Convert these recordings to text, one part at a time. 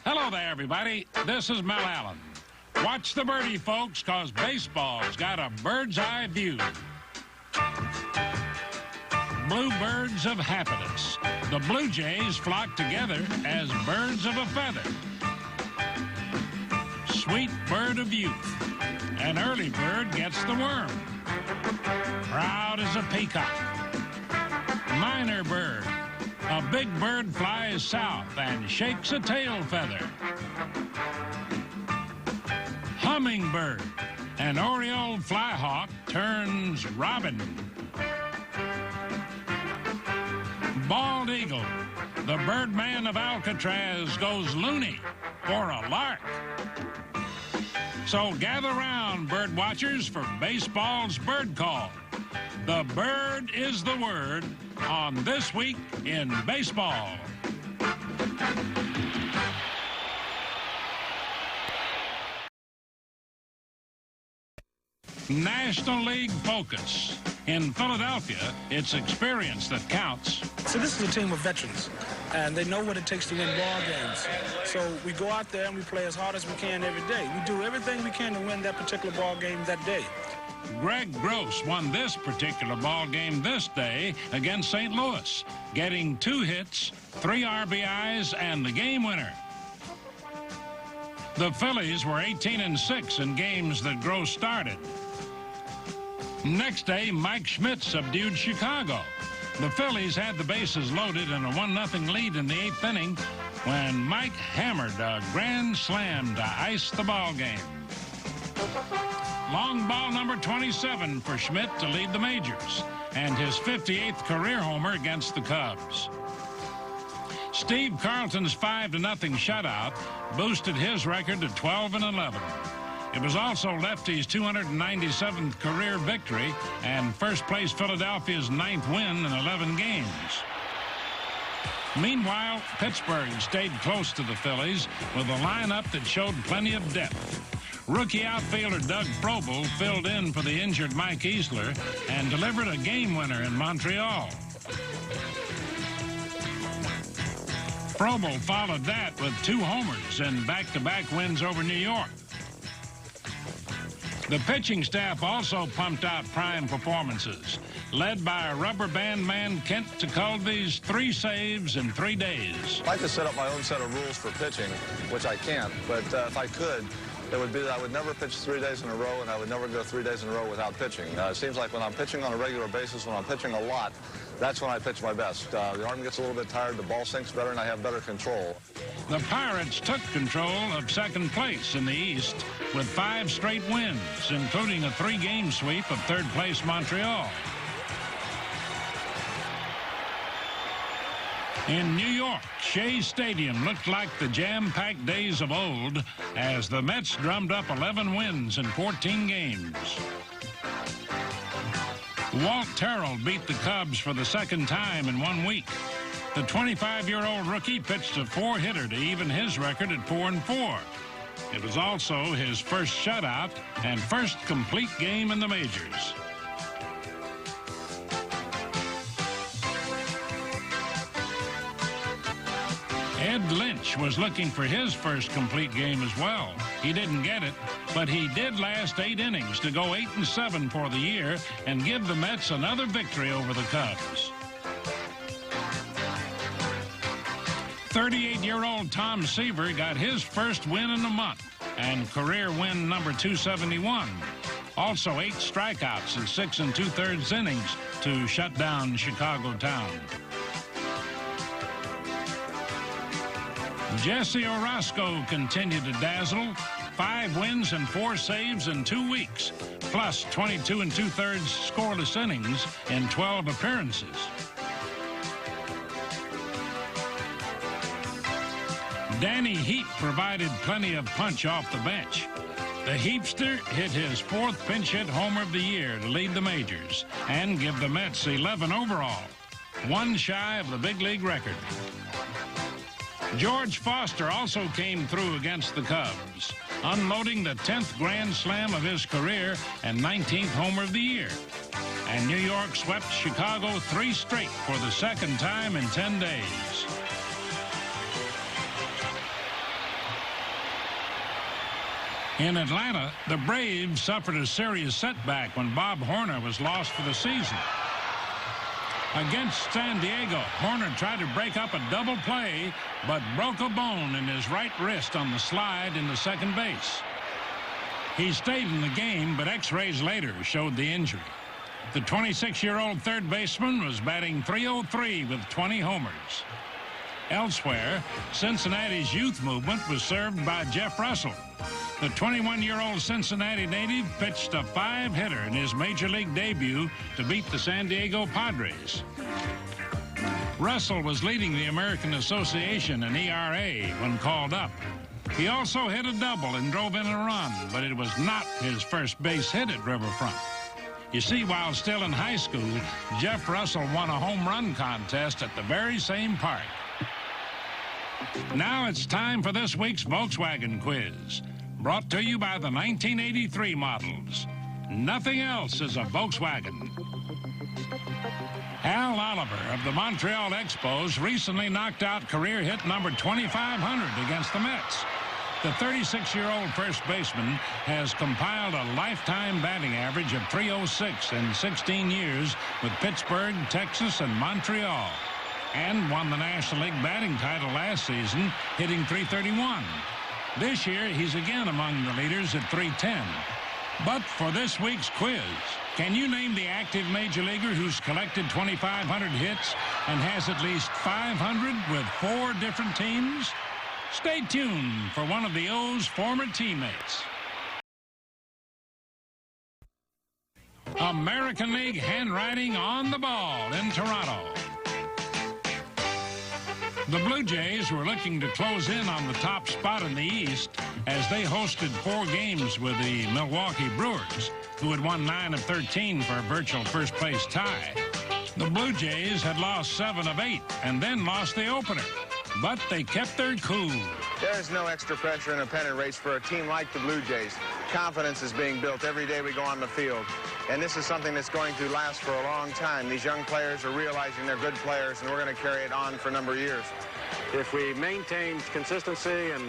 Hello there, everybody. This is Mel Allen. Watch the birdie, folks, because baseball's got a bird's eye view. Bluebirds of happiness. The Blue Jays flock together as birds of a feather. Sweet bird of youth. An early bird gets the worm. Proud as a peacock. Minor bird. A big bird flies south and shakes a tail feather. Hummingbird. An oriole flyhawk turns robin. Bald eagle. The birdman of Alcatraz goes loony for a lark. So gather round, bird watchers, for baseball's bird call. The bird is the word on This Week in Baseball. National League focus. In Philadelphia, it's experience that counts. So this is a team of veterans, and they know what it takes to win ball games. So we go out there and we play as hard as we can every day. We do everything we can to win that particular ball game that day. Greg Gross won this particular ball game this day against St. Louis, getting 2 hits, 3 RBIs, and the game winner. The Phillies were 18-6 in games that Gross started. Next day, Mike Schmidt subdued Chicago. The Phillies had the bases loaded and a 1-0 lead in the 8th inning when Mike hammered a grand slam to ice the ball game. Long ball number 27 for Schmidt to lead the majors, and his 58th career homer against the Cubs. Steve Carlton's 5-0 shutout boosted his record to 12-11. It was also Lefty's 297th career victory and first-place Philadelphia's 9th win in 11 games. Meanwhile, Pittsburgh stayed close to the Phillies with a lineup that showed plenty of depth. Rookie outfielder Doug Frobel filled in for the injured Mike Easler and delivered a game winner in Montreal. Frobel followed that with 2 homers and back-to-back wins over New York. The pitching staff also pumped out prime performances, led by a rubber band man Kent Tekulve's 3 saves in 3 days. I'd like to set up my own set of rules for pitching, which I can't, but if I could, it would be that I would never pitch 3 days in a row, and I would never go 3 days in a row without pitching. It seems like when I'm pitching on a regular basis, when I'm pitching a lot, that's when I pitch my best. The arm gets a little bit tired, the ball sinks better, and I have better control. The Pirates took control of second place in the East with 5 straight wins, including a 3-game sweep of third-place Montreal. In New York, Shea Stadium looked like the jam-packed days of old as the Mets drummed up 11 wins in 14 games. Walt Terrell beat the Cubs for the 2nd time in 1 week. The 25-year-old rookie pitched a 4-hitter to even his record at 4-4. It was also his first shutout and first complete game in the majors. Ed Lynch was looking for his first complete game as well. He didn't get it, but he did last 8 innings to go 8-7 for the year and give the Mets another victory over the Cubs. 38-year-old Tom Seaver got his first win in a month and career win number 271. Also 8 strikeouts in 6 2/3 innings to shut down Chicago Town. Jesse Orosco continued to dazzle. 5 wins and 4 saves in 2 weeks, plus 22 2/3 scoreless innings in 12 appearances. Danny Heap provided plenty of punch off the bench. The Heapster hit his 4th pinch hit homer of the year to lead the majors and give the Mets 11 overall, 1 shy of the big league record. George Foster also came through against the Cubs, unloading the 10th grand slam of his career and 19th homer of the year. And New York swept Chicago 3 straight for the 2nd time in 10 days. In Atlanta, the Braves suffered a serious setback when Bob Horner was lost for the season. Against San Diego, Horner tried to break up a double play, but broke a bone in his right wrist on the slide into second base. He stayed in the game, but X-rays later showed the injury. The 26-year-old third baseman was batting .303 with 20 homers. Elsewhere, Cincinnati's youth movement was served by Jeff Russell. The 21-year-old Cincinnati native pitched a 5-hitter in his major league debut to beat the San Diego Padres. Russell was leading the American Association in ERA when called up. He also hit a double and drove in a run, but it was not his first base hit at Riverfront. You see, while still in high school, Jeff Russell won a home run contest at the very same park. Now it's time for this week's Volkswagen quiz, brought to you by the 1983 models. Nothing else is a Volkswagen. Al Oliver of the Montreal Expos recently knocked out career hit number 2,500 against the Mets. The 36-year-old first baseman has compiled a lifetime batting average of .306 in 16 years with Pittsburgh, Texas, and Montreal, and won the National League batting title last season, hitting .331. This year, he's again among the leaders at .310. But for this week's quiz, can you name the active major leaguer who's collected 2,500 hits and has at least 500 with 4 different teams? Stay tuned for one of the O's former teammates. American League handwriting on the ball in Toronto. The Blue Jays were looking to close in on the top spot in the East as they hosted 4 games with the Milwaukee Brewers, who had won 9 of 13 for a virtual first-place tie. The Blue Jays had lost 7 of 8 and then lost the opener, but they kept their cool. There is no extra pressure in a pennant race for a team like the Blue Jays. Confidence is being built every day we go on the field, and this is something that's going to last for a long time. These young players are realizing they're good players, and we're going to carry it on for a number of years. If we maintain consistency and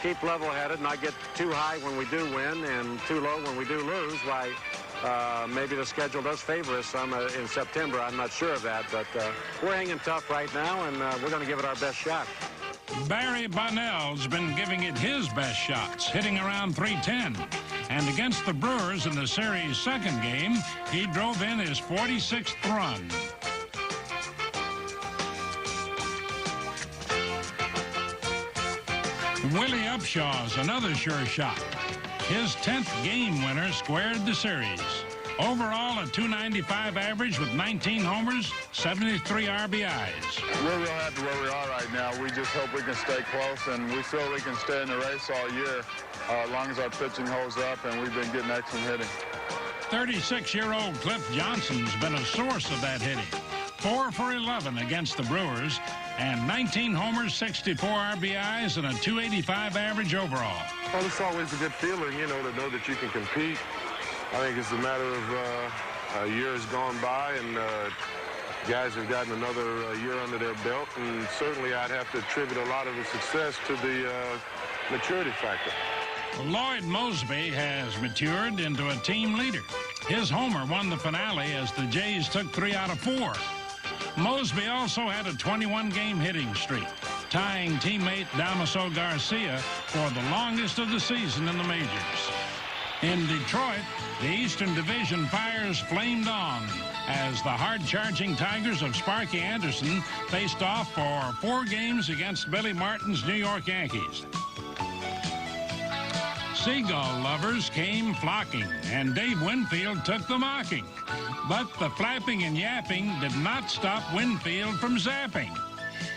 keep level-headed, not get too high when we do win and too low when we do lose, why, maybe the schedule does favor us some in September. I'm not sure of that, but we're hanging tough right now, and we're going to give it our best shot. Barry Bonnell's been giving it his best shots, hitting around .310. And against the Brewers in the series' second game, he drove in his 46th run. Willie Upshaw's another sure shot. His 10th game winner squared the series. Overall, a .295 average with 19 homers, 73 RBIs. We're real happy where we are right now. We just hope we can stay close, and we feel we can stay in the race all year as long as our pitching holds up, and we've been getting excellent hitting. 36-year-old Cliff Johnson's been a source of that hitting. 4 for 11 against the Brewers, and 19 homers, 64 RBIs, and a .285 average overall. Well, it's always a good feeling, to know that you can compete. I think it's a matter of a year has gone by, and guys have gotten another year under their belt, and certainly I'd have to attribute a lot of the success to the maturity factor. Lloyd Mosby has matured into a team leader. His homer won the finale as the Jays took 3 out of 4. Mosby also had a 21-game hitting streak, tying teammate Damaso Garcia for the longest of the season in the majors. In Detroit, the Eastern Division fires flamed on as the hard-charging Tigers of Sparky Anderson faced off for 4 games against Billy Martin's New York Yankees. Seagull lovers came flocking, and Dave Winfield took the mocking. But the flapping and yapping did not stop Winfield from zapping.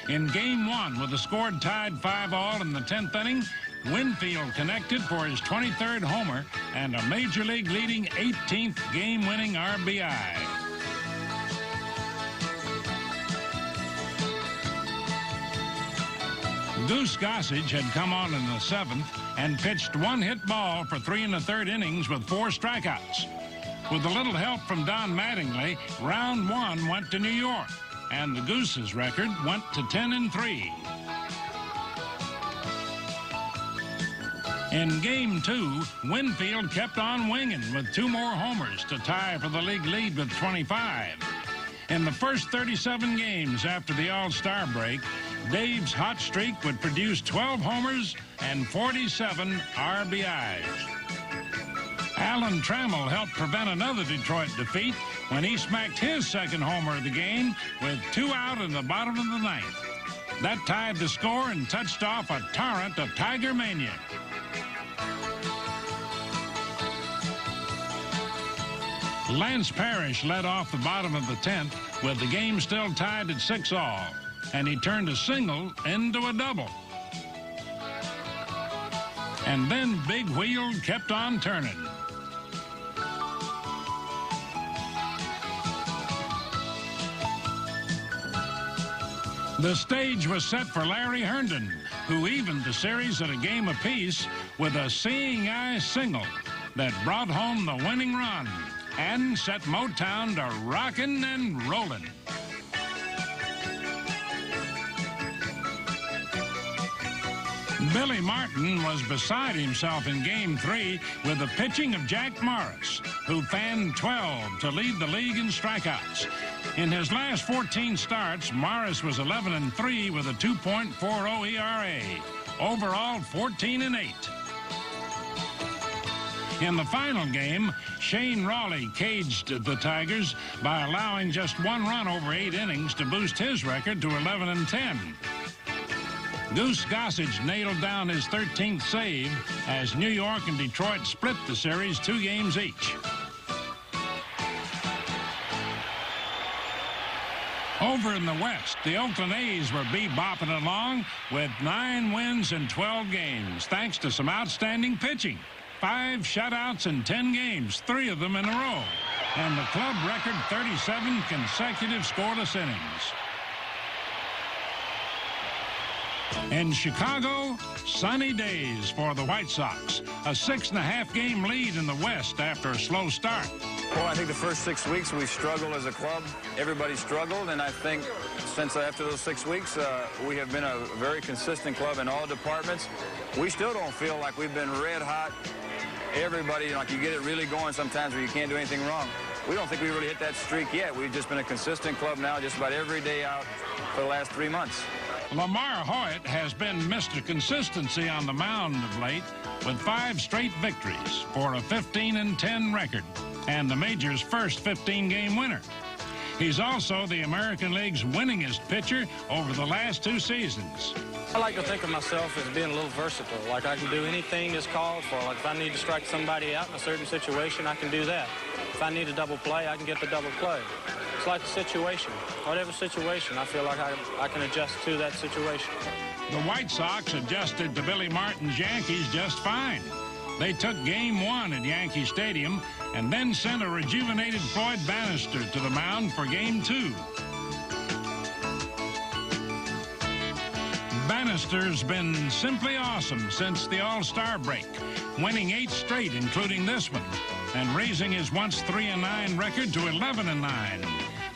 In Game 1, with the score tied 5-all in the 10th inning, Winfield connected for his 23rd homer and a Major League leading 18th game-winning RBI. Goose Gossage had come on in the 7th and pitched 1-hit ball for 3 1/3 innings with 4 strikeouts. With a little help from Don Mattingly, round 1 went to New York, and the Goose's record went to 10-3. In Game 2, Winfield kept on winging with 2 more homers to tie for the league lead with 25. In the first 37 games after the All-Star break, Dave's hot streak would produce 12 homers and 47 RBIs. Alan Trammell helped prevent another Detroit defeat when he smacked his second homer of the game with 2 out in the bottom of the 9th. That tied the score and touched off a torrent of Tiger Mania. Lance Parrish led off the bottom of the 10th with the game still tied at 6-all, and he turned a single into a double. And then Big Wheel kept on turning. The stage was set for Larry Herndon, who evened the series at a game apiece with a seeing eye single that brought home the winning run and set Motown to rockin' and rollin'. Billy Martin was beside himself in Game 3 with the pitching of Jack Morris, who fanned 12 to lead the league in strikeouts. In his last 14 starts, Morris was 11-3 with a 2.40 ERA. Overall, 14-8. In the final game, Shane Rawley caged the Tigers by allowing just 1 run over 8 innings to boost his record to 11-10. Goose Gossage nailed down his 13th save as New York and Detroit split the series 2 games each. Over in the West, the Oakland A's were bebopping along with 9 wins in 12 games, thanks to some outstanding pitching. 5 shutouts in 10 games, 3 of them in a row, and the club record 37 consecutive scoreless innings. In Chicago, sunny days for the White Sox. A 6.5-game lead in the West after a slow start. Well, I think the first 6 weeks we struggled as a club. Everybody struggled, and I think since after those 6 weeks, we have been a very consistent club in all departments. We still don't feel like we've been red hot. Everybody, like, you get it really going sometimes where you can't do anything wrong. We don't think we really hit that streak yet. We've just been a consistent club now just about every day out for the last 3 months. Lamar Hoyt has been Mr. Consistency on the mound of late with 5 straight victories for a 15-10 record and the Major's first 15-game winner. He's also the American League's winningest pitcher over the last 2 seasons. I like to think of myself as being a little versatile. Like, I can do anything that's called for. Like, if I need to strike somebody out in a certain situation, I can do that. If I need a double play, I can get the double play. It's like the situation. Whatever situation, I feel like I can adjust to that situation. The White Sox adjusted to Billy Martin's Yankees just fine. They took Game 1 at Yankee Stadium and then sent a rejuvenated Floyd Bannister to the mound for Game 2. Bannister's been simply awesome since the All-Star break, winning 8 straight, including this one, and raising his once 3-9 record to 11-9,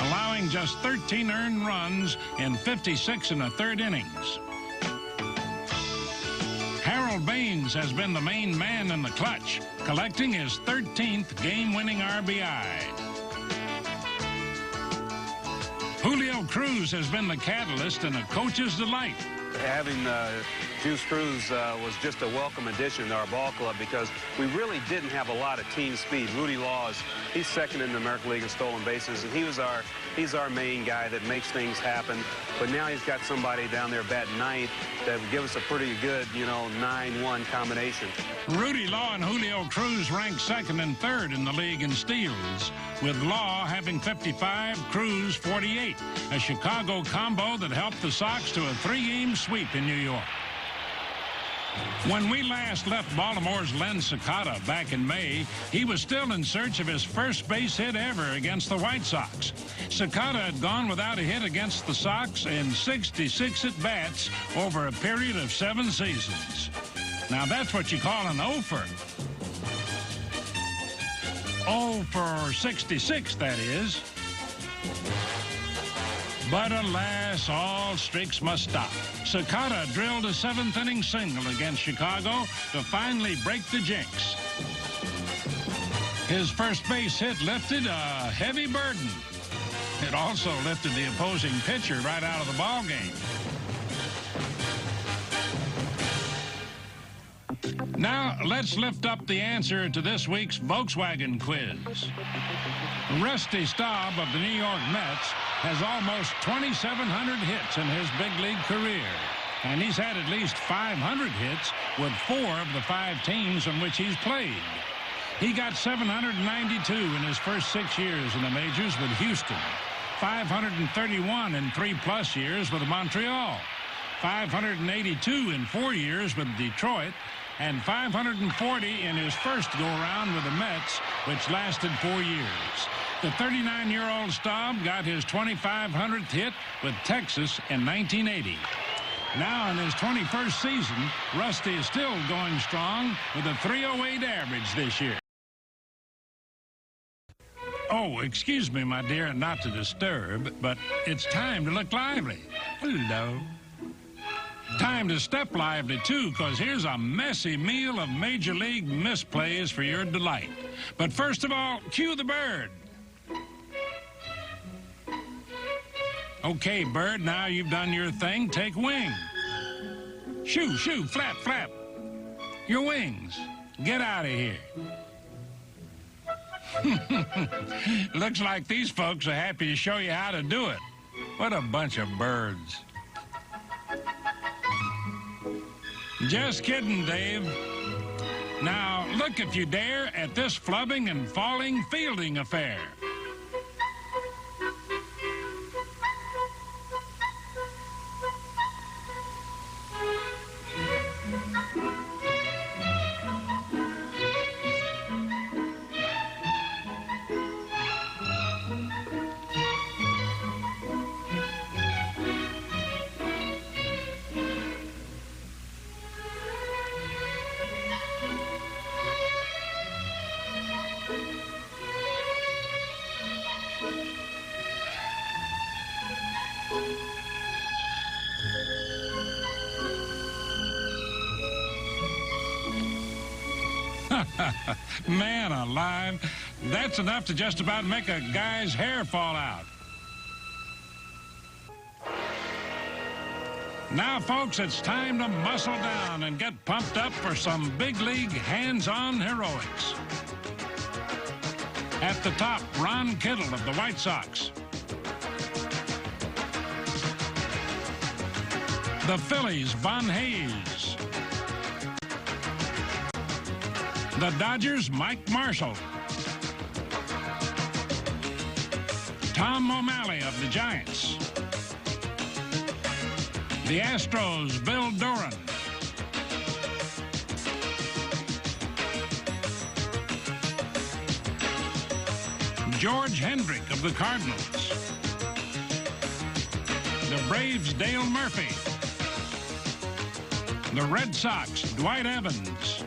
allowing just 13 earned runs in 56 1/3 innings. Harold Baines has been the main man in the clutch, collecting his 13th game-winning RBI. Julio Cruz has been the catalyst and a coach's delight. Having Juice Cruz was just a welcome addition to our ball club because we really didn't have a lot of team speed. Rudy Laws, he's second in the American League in stolen bases, and he's our main guy that makes things happen. But now he's got somebody down there batting 9th that would give us a pretty good, 9-1 combination. Rudy Law and Julio Cruz ranked 2nd and 3rd in the league in steals, with Law having 55, Cruz 48, a Chicago combo that helped the Sox to a 3-game sweep in New York. When we last left Baltimore's Len Cicada back in May, he was still in search of his first base hit ever against the White Sox. Cicada had gone without a hit against the Sox in 66 at-bats over a period of 7 seasons. Now that's what you call an O-fer. 0 for 66, that is. But alas, all streaks must stop. Sakata drilled a 7th-inning single against Chicago to finally break the jinx. His first base hit lifted a heavy burden. It also lifted the opposing pitcher right out of the ball game. Now, let's lift up the answer to this week's Volkswagen quiz. Rusty Staub of the New York Mets has almost 2,700 hits in his big league career, and he's had at least 500 hits with 4 of the 5 teams in which he's played. He got 792 in his first 6 years in the majors with Houston, 531 in 3+ years with Montreal, 582 in 4 years with Detroit, and 540 in his first go-around with the Mets, which lasted 4 years. The 39-year-old Staub got his 2,500th hit with Texas in 1980. Now in his 21st season, Rusty is still going strong with a 308 average this year. Oh, excuse me, my dear, not to disturb, but it's time to look lively. Hello. Time to step lively, too, because here's a messy meal of Major League misplays for your delight. But first of all, cue the bird. Okay, bird, now you've done your thing. Take wing. Shoo, shoo, flap, flap. Your wings. Get out of here. Looks like these folks are happy to show you how to do it. What a bunch of birds. Just kidding, Dave. Now, look if you dare at this flubbing and falling fielding affair. Man alive, that's enough to just about make a guy's hair fall out. Now, folks, it's time to muscle down and get pumped up for some big league hands-on heroics. At the top, Ron Kittle of the White Sox. The Phillies, Von Hayes. The Dodgers, Mike Marshall. Tom O'Malley of the Giants. The Astros, Bill Doran. George Hendrick of the Cardinals. The Braves, Dale Murphy. The Red Sox, Dwight Evans.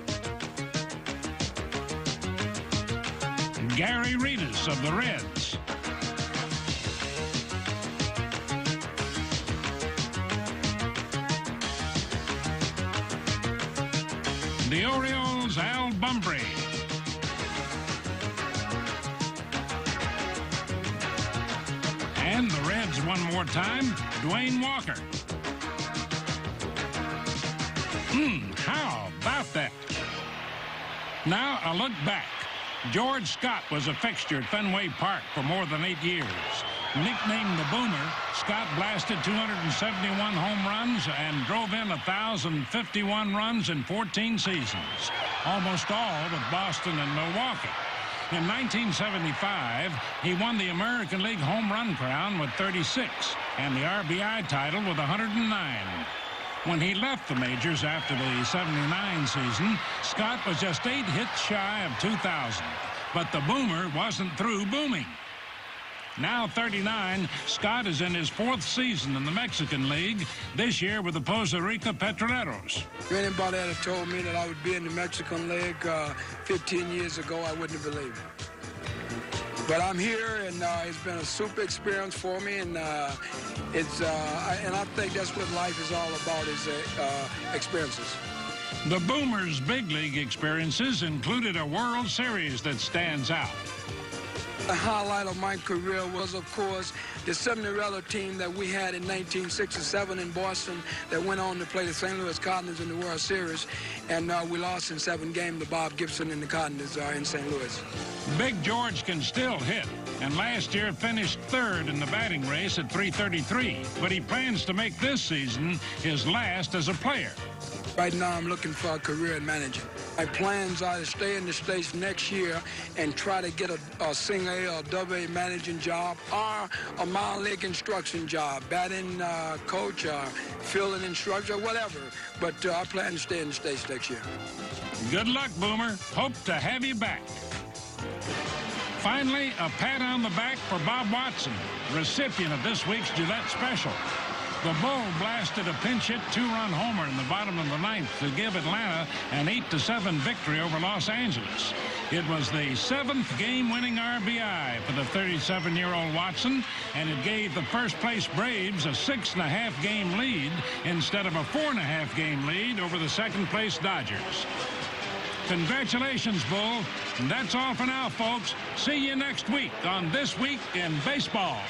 Gary Reedus of the Reds. The Orioles, Al Bumbry. And the Reds one more time, Dwayne Walker. How about that? Now a look back. George Scott was a fixture at Fenway Park for more than 8 years. Nicknamed the Boomer, Scott blasted 271 home runs and drove in 1,051 runs in 14 seasons, almost all with Boston and Milwaukee. In 1975, he won the American League home run crown with 36 and the RBI title with 109. When he left the majors after the 79 season, Scott was just 8 hits shy of 2,000. But the Boomer wasn't through booming. Now 39, Scott is in his 4th season in the Mexican League, this year with the Poza Rica Petroleros. If anybody had told me that I would be in the Mexican League 15 years ago, I wouldn't have believed it. But I'm here, and it's been a super experience for me, and I think that's what life is all about, is experiences. The Boomers' big league experiences included a World Series that stands out. The highlight of my career was, of course, the Cinderella team that we had in 1967 in Boston that went on to play the St. Louis Cardinals in the World Series, and we lost in 7 games to Bob Gibson and the Cardinals in St. Louis. Big George can still hit, and last year finished 3rd in the batting race at .333, but he plans to make this season his last as a player. Right now, I'm looking for a career in managing. My plans are to stay in the States next year and try to get a single A or double A managing job, or a minor league instruction job, batting coach or fielding instructor, whatever. But I plan to stay in the States next year. Good luck, Boomer. Hope to have you back. Finally, a pat on the back for Bob Watson, recipient of this week's Gillette Special. The Bull blasted a pinch-hit 2-run homer in the bottom of the 9th to give Atlanta an 8-7 victory over Los Angeles. It was the 7th game-winning RBI for the 37-year-old Watson, and it gave the first-place Braves a 6.5-game lead instead of a 4.5-game lead over the second-place Dodgers. Congratulations, Bull. And that's all for now, folks. See you next week on This Week in Baseball.